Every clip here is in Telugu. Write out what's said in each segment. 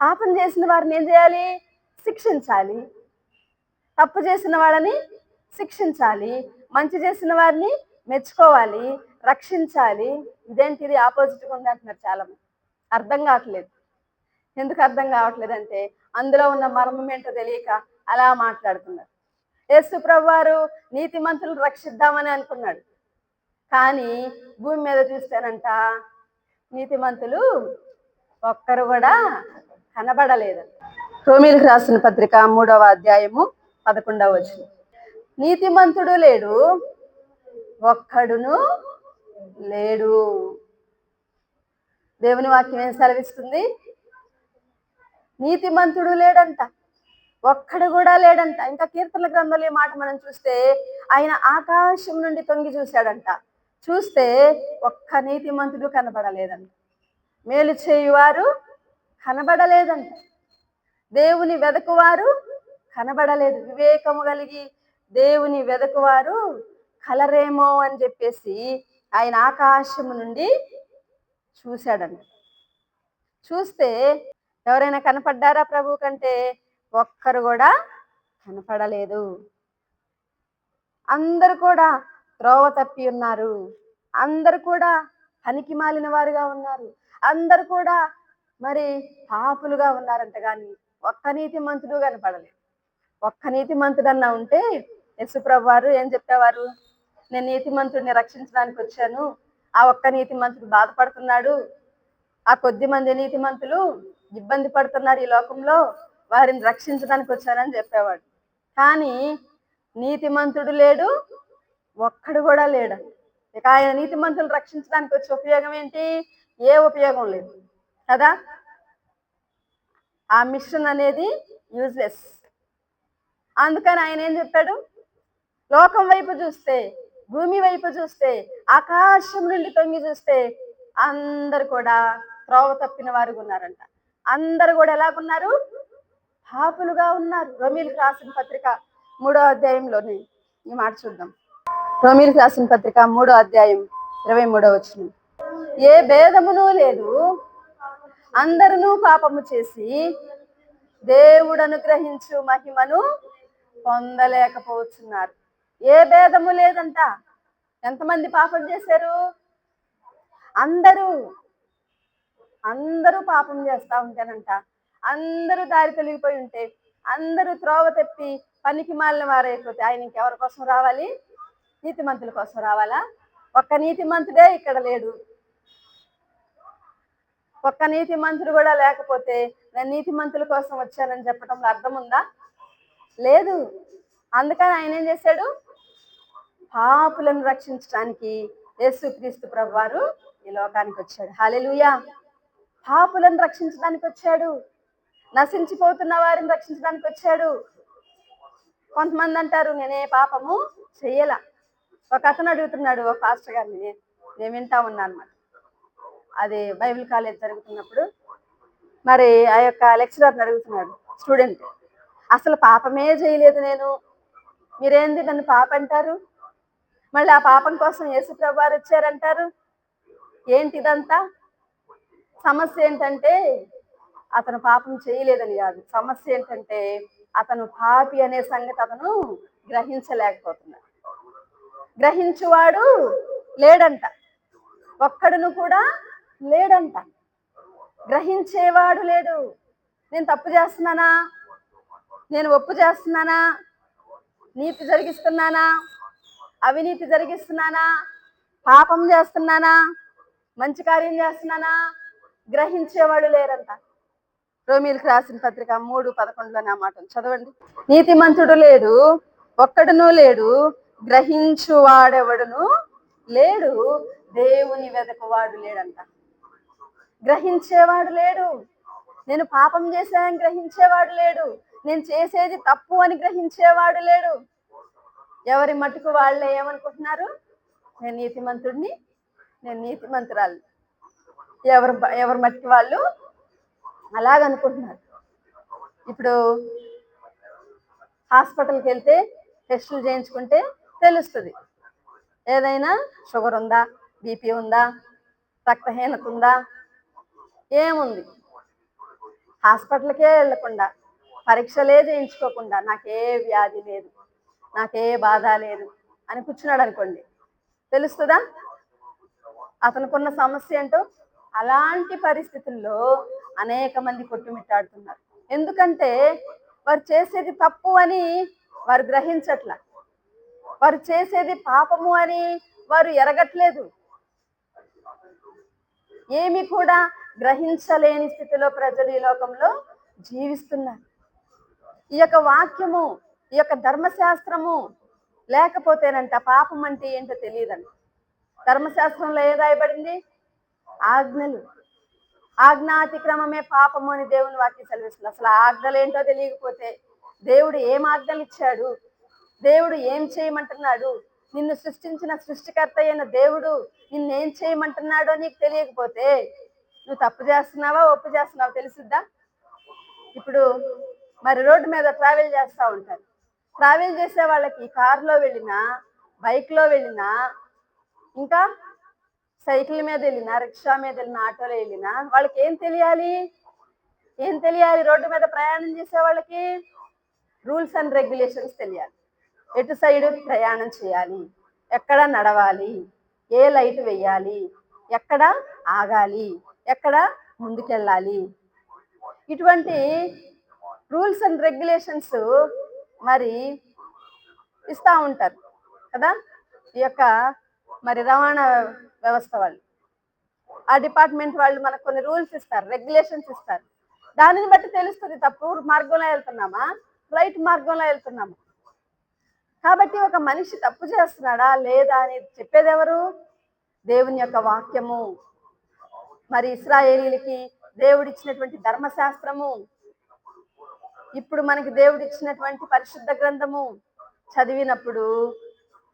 పాపం చేసిన వారిని ఏం చేయాలి? శిక్షించాలి. తప్పు చేసిన వాళ్ళని శిక్షించాలి. మంచి చేసిన వారిని మెచ్చుకోవాలి, రక్షించాలి. ఇదేంటిది ఆపోజిట్‌గా ఉంది అంటున్నారు చాలామంది. అర్థం కావట్లేదు. ఎందుకు అర్థం కావట్లేదంటే అందులో ఉన్న మర్మం ఏంటో తెలియక అలా మాట్లాడుతున్నారు. యేసు ప్రభువారు నీతిమంతులను రక్షిద్దామని అనుకున్నాడు. కానీ భూమి మీద చూస్తేనంట నీతిమంతులు ఒక్కరు కూడా కనబడలేదంట. రోమీయులకు రాసిన పత్రిక 3వ అధ్యాయము 11వ వచనం. నీతిమంతుడు లేడు, ఒక్కడును లేడు. దేవుని వాక్యం ఏం సెలవిస్తుంది? నీతిమంతుడు లేడంట, ఒక్కడు కూడా లేడంట. ఇంకా కీర్తనల గ్రంథంలో ఈ మాట మనం చూస్తే ఆయన ఆకాశం నుండి తొంగి చూశాడంట. చూస్తే ఒక్క నీతిమంతుడు కనబడలేదంట. మేలు చేయువారు కనబడలేదంట. దేవుని వెదకువారు కనబడలేదు. వివేకము కలిగి దేవుని వెదకువారు కలరేమో అని చెప్పేసి ఆయన ఆకాశము నుండి చూశాడంట. చూస్తే ఎవరైనా కనపడ్డారా ప్రభు కంటే? ఒక్కరు కూడా కనపడలేదు. అందరూ కూడా త్రోవ తప్పి ఉన్నారు. అందరూ కూడా పనికి మాలిన వారుగా ఉన్నారు. అందరూ కూడా మరి పాపులుగా ఉన్నారంట. కానీ ఒక్క నీతిమంతుడు కనపడలేదు. ఒక్క నీతిమంతుడన్నా ఉంటే యేసు ప్రభు వారు ఏం చెప్పేవారు? నేను నీతిమంతుడిని రక్షించడానికి వచ్చాను, ఆ ఒక్క నీతిమంతుడు బాధపడుతున్నాడు, ఆ కొద్ది మంది నీతిమంతులు ఇబ్బంది పడుతున్నారు ఈ లోకంలో, వారిని రక్షించడానికి వచ్చానని చెప్పేవాడు. కానీ నీతిమంతుడు లేడు, ఒక్కడు కూడా లేడు. ఇక ఆయన నీతిమంతులు రక్షించడానికి వచ్చే ఉపయోగం ఏంటి? ఏ ఉపయోగం లేదు కదా. ఆ మిషన్ అనేది యూజ్లెస్. అందుకని ఆయన ఏం చెప్పాడు? లోకం వైపు చూస్తే, భూమి వైపు చూస్తే, ఆకాశం నుండి తొంగి చూస్తే అందరు కూడా త్రోవ తప్పిన వారుగా ఉన్నారంట. అందరు కూడా ఎలాగున్నారు? పాపులుగా ఉన్నారు. రోమీయులకు రాసిన పత్రిక 3వ అధ్యాయంలోని ఈ మాట చూద్దాం. రోమీయులకు రాసిన పత్రిక 3వ అధ్యాయం 23వ వచనం. ఏ భేదమును లేదు, అందరూ పాపము చేసి దేవుడు అనుగ్రహించు మహిమను పొందలేకపోతున్నారు. ఏ భేదము లేదంట. ఎంతమంది పాపం చేశారు? అందరూ పాపం చేస్తా ఉంటేనంట, అందరూ దారి తొలగిపోయి ఉంటే, అందరూ త్రోవ తప్పి పనికి మాలిన వారైపోతే ఆయన ఇంకెవరి కోసం రావాలి? నీతిమంతుల కోసం రావాలా? ఒక్క నీతిమంతుడే ఇక్కడ లేడు. ఒక్క నీతిమంతుడు కూడా లేకపోతే నేను నీతిమంతుల కోసం వచ్చానని చెప్పడంలో అర్థం ఉందా? లేదు. అందుకని ఆయన ఏం చేశాడు? పాపులను రక్షించడానికి యేసుక్రీస్తు ప్రభువారు ఈ లోకానికి వచ్చాడు. హల్లెలూయా. పాపులను రక్షించడానికి వచ్చాడు. నశించిపోతున్న వారిని రక్షించడానికి వచ్చాడు. కొంతమంది అంటారు నేనే పాపము చెయ్యలా. ఒక అతను అడుగుతున్నాడు ఒక పాస్టర్ గారిని, నేను వింటా ఉన్నా అన్నమాట. అది బైబిల్ కాలేజ్ జరుగుతున్నప్పుడు మరి ఆ యొక్క లెక్చరర్ని అడుగుతున్నాడు స్టూడెంట్, అసలు పాపమే చేయలేదు నేను, మీరేంది నన్ను పాప అంటారు? మళ్ళీ ఆ పాపం కోసం యేసు ప్రభు వారు వచ్చారంటారు. ఏంటి ఇదంతా? సమస్య ఏంటంటే అతను పాపం చేయలేదని కాదు. సమస్య ఏంటంటే అతను పాపి అనే సంగతి అతను గ్రహించలేకపోతున్నాడు. గ్రహించువాడు లేడంట, ఒక్కడును కూడా లేడంట. గ్రహించేవాడు లేడు. నేను తప్పు చేస్తున్నానా? నేను ఒప్పు చేస్తున్నానా? నీతి జరిగిస్తున్నానా? అవినీతి జరిగిస్తున్నానా? పాపం చేస్తున్నానా? మంచి కార్యం చేస్తున్నానా? గ్రహించేవాడు లేరంట. రోమీయులకు రాసిన పత్రిక 3:11 ఆ మాట చదవండి. నీతిమంతుడు లేడు, ఒక్కడును లేడు, గ్రహించువాడెవడును లేడు, దేవుని వెదకువాడు లేడంట. గ్రహించేవాడు లేడు. నేను పాపం చేశానని గ్రహించేవాడు లేడు. నేను చేసేది తప్పు అని గ్రహించేవాడు లేడు. ఎవరి మటుకు వాళ్ళే ఏమనుకుంటున్నారు? నేను నీతిమంతుడిని, నేను నీతిమంతురాలు. ఎవరి మటుకు వాళ్ళు అలాగనుకుంటున్నారు. ఇప్పుడు హాస్పిటల్కి వెళ్తే టెస్టులు చేయించుకుంటే తెలుస్తుంది ఏదైనా షుగర్ ఉందా, బీపీ ఉందా, రక్తహీనత ఉందా, ఏముంది. హాస్పిటల్కే వెళ్ళకుండా, పరీక్షలే చేయించుకోకుండా, నాకే వ్యాధి లేదు, నాకే బాధ లేదు అని కూర్చున్నాడు అనుకోండి, తెలుస్తుందా అతనుకున్న సమస్య ఏంటో? అలాంటి పరిస్థితుల్లో అనేక మంది కొట్టుమిట్టాడుతున్నారు. ఎందుకంటే వారు చేసేది తప్పు అని వారు గ్రహించట్ల, వారు చేసేది పాపము అని వారు ఎరగట్లేదు. ఏమి కూడా గ్రహించలేని స్థితిలో ప్రజలు ఈ లోకంలో జీవిస్తున్నారు. ఈ యొక్క వాక్యము, ఈ యొక్క ధర్మశాస్త్రము లేకపోతేనంట పాపం అంటే ఏంటో తెలియదండి. ధర్మశాస్త్రంలో ఏది రాయబడింది? ఆజ్ఞలు. ఆజ్ఞాతిక్రమమే పాపము అని దేవుని వాక్యం సెలవిస్తుంది. అసలు ఆజ్ఞలు ఏంటో తెలియకపోతే, దేవుడు ఏం ఆజ్ఞలు ఇచ్చాడు, దేవుడు ఏం చేయమంటున్నాడు, నిన్ను సృష్టించిన సృష్టికర్త అయిన దేవుడు నిన్నేం చేయమంటున్నాడో నీకు తెలియకపోతే నువ్వు తప్పు చేస్తున్నావా ఒప్పు చేస్తున్నావా తెలుసుద్దా? ఇప్పుడు మరి రోడ్డు మీద ట్రావెల్ చేస్తూ ఉంటారు. ట్రావెల్ చేసే వాళ్ళకి కారులో వెళ్ళినా, బైక్లో వెళ్ళినా, ఇంకా సైకిల్ మీద వెళ్ళినా, రిక్షా మీద వెళ్ళినా, ఆటోలో వెళ్ళినా వాళ్ళకి ఏం తెలియాలి? ఏం తెలియాలి? రోడ్డు మీద ప్రయాణం చేసే వాళ్ళకి రూల్స్ అండ్ రెగ్యులేషన్స్ తెలియాలి. ఎటు సైడు ప్రయాణం చేయాలి, ఎక్కడ నడవాలి, ఏ లైట్ వేయాలి, ఎక్కడ ఆగాలి, ఎక్కడ ముందుకెళ్ళాలి, ఇటువంటి రూల్స్ అండ్ రెగ్యులేషన్స్ మరి ఇస్తూ ఉంటారు కదా. ఈ యొక్క మరి రవాణా వ్యవస్థ వాళ్ళు, ఆ డిపార్ట్మెంట్ వాళ్ళు మనకు కొన్ని రూల్స్ ఇస్తారు, రెగ్యులేషన్స్ ఇస్తారు. దానిని బట్టి తెలుస్తుంది తప్పు మార్గంలో వెళ్తున్నామా, రైట్ మార్గంలో వెళ్తున్నామా. కాబట్టి ఒక మనిషి తప్పు చేస్తున్నాడా లేదా అనేది చెప్పేది ఎవరు? దేవుని యొక్క వాక్యము. మరి ఇశ్రాయేలీలకి దేవుడిచ్చినటువంటి ధర్మశాస్త్రము, ఇప్పుడు మనకి దేవుడిచ్చినటువంటి పరిశుద్ధ గ్రంథము చదివినప్పుడు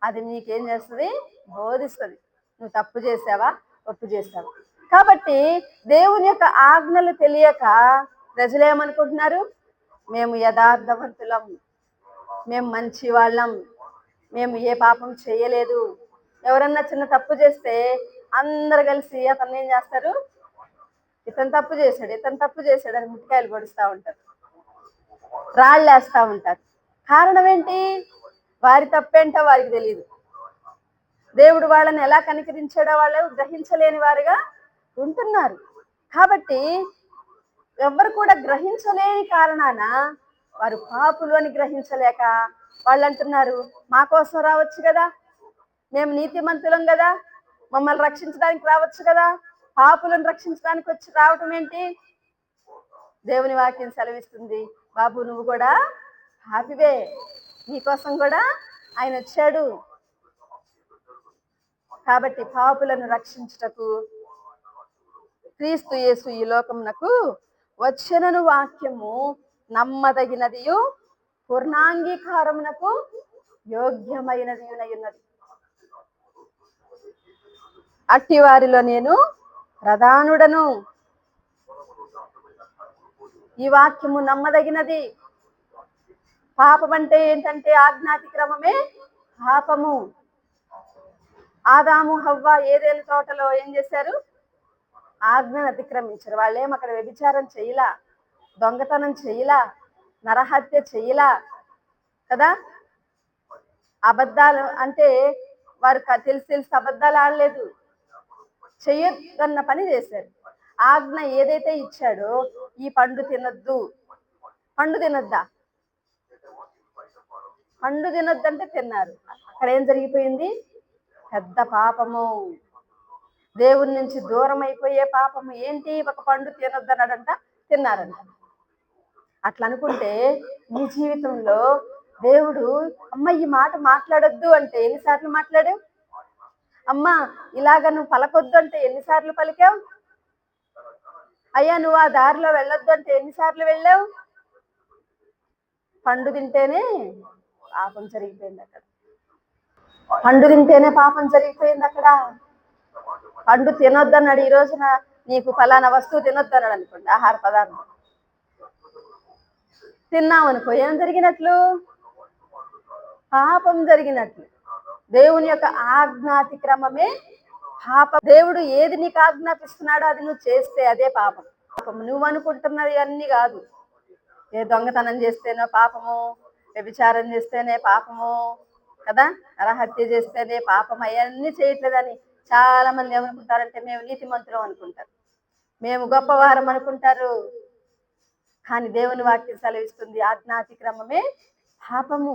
అది నీకేం చేస్తుంది? బోధిస్తుంది. నువ్వు తప్పు చేసావా ఒప్పు చేసావా. కాబట్టి దేవుని యొక్క ఆజ్ఞలు తెలియక ప్రజలు ఏమనుకుంటున్నారు? మేము యథార్థవంతులం, మేము మంచి వాళ్ళం, మేము ఏ పాపం చేయలేదు. ఎవరన్నా చిన్న తప్పు చేస్తే అందరు కలిసి అతన్ని ఏం చేస్తారు? ఇతను తప్పు చేశాడు, ఇతను తప్పు చేశాడు అని ముట్టికాయలు పొడుస్తూ ఉంటారు, రాళ్ళు వేస్తూ ఉంటారు. కారణం ఏంటి? వారి తప్పేంటో వారికి తెలియదు. దేవుడు వాళ్ళని ఎలా కనికరించాడో వాళ్ళు గ్రహించలేని వారుగా ఉంటున్నారు. కాబట్టి ఎవ్వరు కూడా గ్రహించలేని కారణాన వారు పాపులు అని గ్రహించలేక వాళ్ళు అంటున్నారు, మా కోసం రావచ్చు కదా, మేము నీతిమంతులం కదా, మమ్మల్ని రక్షించడానికి రావచ్చు కదా, పాపులను రక్షించడానికి వచ్చి రావటం ఏంటి? దేవుని వాక్యం సెలవిస్తుంది, బాబు నువ్వు కూడా పాపివే, నీకోసం కూడా ఆయన వచ్చాడు. కాబట్టి పాపులను రక్షించుటకు క్రీస్తు యేసు ఈ లోకమునకు వచ్చెనను వాక్యము నమ్మదగినదియు పూర్ణాంగీకారమునకు యోగ్యమైనది ఉన్నది. అట్టి వారిలో నేను ప్రధానుడను. ఈ వాక్యము నమ్మదగినది. పాపం అంటే ఏంటంటే ఆజ్ఞాతిక్రమమే పాపము. ఆదాము హవ్వ ఏదేను తోటలో ఏం చేశారు? ఆజ్ఞను అతిక్రమించారు. వాళ్ళేం అక్కడ వ్యభిచారం చేయలా, దొంగతనం చేయలా, నరహత్య చేయలా కదా. అబద్ధాలు అంటే వారు తెలిసి తెలిసి అబద్ధాలు ఆడలేదు, చెయ్యొద్దన్న పని చేశారు. ఆజ్ఞ ఏదైతే ఇచ్చాడో ఈ పండు తినొద్దు, పండు తినొద్దా? పండు తినొద్దంటే తిన్నారు. అక్కడ ఏం జరిగిపోయింది? పెద్ద పాపము, దేవుని నుంచి దూరం అయిపోయే పాపము. ఏంటి? ఒక పండు తినొద్దన్నాడంట, తిన్నారంట. అట్లా అనుకుంటే నీ జీవితంలో దేవుడు అమ్మ ఈ మాట మాట్లాడొద్దు అంటే ఎన్నిసార్లు మాట్లాడావు? అమ్మ ఇలాగ నువ్వు పలకొద్దు అంటే ఎన్నిసార్లు పలికావు? అయ్యా నువ్వు ఆ దారిలో వెళ్ళొద్దు అంటే ఎన్నిసార్లు వెళ్ళావు? పండు తింటేనే పాపం జరిగిపోయింది అక్కడ. పండు తింటేనే పాపం జరిగిపోయింది అక్కడ. పండు తినొద్దన్నాడు. ఈ రోజున నీకు ఫలానా వస్తువు తినొద్దన్నాడు అనుకోండి, ఆహార పదార్థం తిన్నామనుకో, ఏం జరిగినట్లు? పాపం జరిగినట్లు. దేవుని యొక్క ఆజ్ఞాతిక్రమమే పాపం. దేవుడు ఏది నీకు ఆజ్ఞాపిస్తున్నాడో అది నువ్వు చేస్తే అదే పాపం. పాపము. నువ్వు అనుకుంటున్నవి అన్నీ కాదు. ఏ దొంగతనం చేస్తేనో పాపము, వ్యభిచారం చేస్తేనే పాపము, కదా, నరహత్య చేస్తేనే పాపం. అవన్నీ చేయట్లేదని చాలా మంది ఏమనుకుంటారంటే మేము నీతిమంతులం అనుకుంటారు, మేము గొప్పవారం అనుకుంటారు. కానీ దేవుని వాక్యం సెలవిస్తుంది ఆజ్ఞాతిక్రమమే పాపము.